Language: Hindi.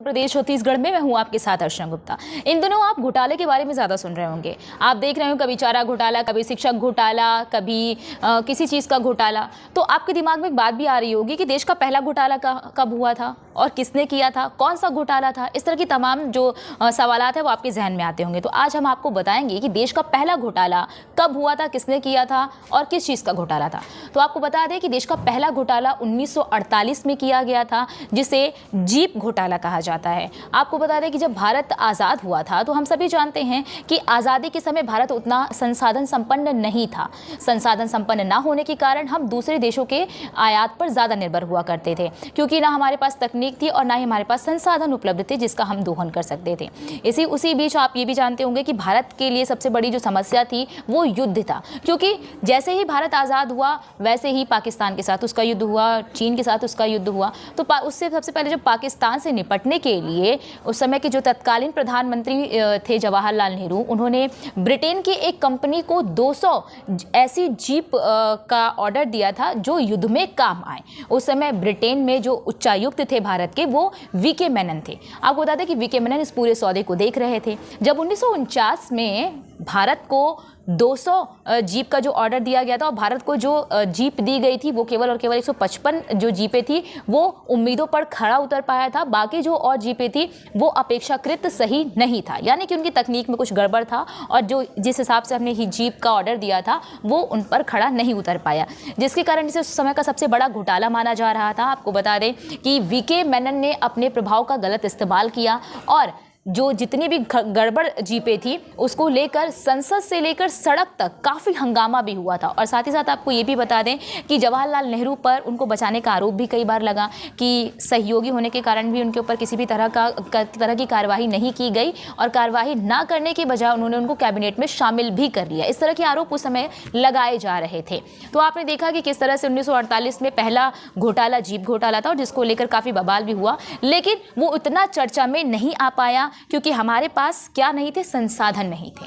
प्रदेश छत्तीसगढ़ में मैं हूं आपके साथ अर्चना गुप्ता। इन दिनों आप घोटाले के बारे में ज़्यादा सुन रहे होंगे। आप देख रहे हो कभी चारा घोटाला, कभी शिक्षक घोटाला, कभी किसी चीज़ का घोटाला। तो आपके दिमाग में एक बात भी आ रही होगी कि देश का पहला घोटाला कब हुआ था और किसने किया था, कौन सा घोटाला था। इस तरह की तमाम जो सवालात हैं वो आपके जहन में आते होंगे। तो आज हम आपको बताएंगे कि देश का पहला घोटाला कब हुआ था, किसने किया था और किस चीज़ का घोटाला था। तो आपको बता दें कि देश का पहला घोटाला 1948 में किया गया था, जिसे जीप घोटाला कहा जाता है। आपको बता दें कि जब भारत आज़ाद हुआ था तो हम सभी जानते हैं कि आज़ादी के समय भारत उतना संसाधन संपन्न नहीं था। संसाधन संपन्न ना होने के कारण हम दूसरे देशों के आयात पर ज़्यादा निर्भर हुआ करते थे, क्योंकि ना हमारे पास तकनीक थी और ना ही हमारे पास संसाधन उपलब्ध थे जिसका हम दोहन कर सकते थे। उसी बीच आप ये भी जानते होंगे कि भारत के लिए सबसे बड़ी जो समस्या थी वो युद्ध था, क्योंकि जैसे ही भारत आज़ाद हुआ वैसे ही पाकिस्तान के साथ उसका युद्ध हुआ, चीन के साथ उसका युद्ध हुआ। तो उससे सबसे पहले जब पाकिस्तान से निपटने के लिए उस समय के जो तत्कालीन प्रधानमंत्री थे जवाहरलाल नेहरू, उन्होंने ब्रिटेन की एक कंपनी को 200 ऐसी जीप का ऑर्डर दिया था जो युद्ध में काम आए। उस समय ब्रिटेन में जो उच्चायुक्त थे भारत के, वो वीके मेनन थे। आपको बता दें कि वीके मेनन इस पूरे सौदे को देख रहे थे। जब 1949 में भारत को 200 जीप का जो ऑर्डर दिया गया था और भारत को जो जीप दी गई थी वो केवल और केवल 155 जो जीपें थी वो उम्मीदों पर खरा उतर पाया था। बाकी जो और जीपें थी वो अपेक्षाकृत सही नहीं था, यानी कि उनकी तकनीक में कुछ गड़बड़ था और जो जिस हिसाब से हमने ही जीप का ऑर्डर दिया था वो उन पर खड़ा नहीं उतर पाया, जिसके कारण इसे उस समय का सबसे बड़ा घोटाला माना जा रहा था। आपको बता दें कि वीके मेनन ने अपने प्रभाव का गलत इस्तेमाल किया और जो जितनी भी गड़बड़ जीपें थी उसको लेकर संसद से लेकर सड़क तक काफ़ी हंगामा भी हुआ था। और साथ ही साथ आपको ये भी बता दें कि जवाहरलाल नेहरू पर उनको बचाने का आरोप भी कई बार लगा कि सहयोगी होने के कारण भी उनके ऊपर किसी भी तरह की कार्यवाही नहीं की गई और कार्यवाही ना करने के बजाय उन्होंने उनको कैबिनेट में शामिल भी कर लिया। इस तरह के आरोप उस समय लगाए जा रहे थे। तो आपने देखा कि किस तरह से 1948 में पहला घोटाला जीप घोटाला था और जिसको लेकर काफ़ी बवाल भी हुआ, लेकिन वो उतना चर्चा में नहीं आ पाया क्योंकि हमारे पास क्या नहीं थे, संसाधन नहीं थे।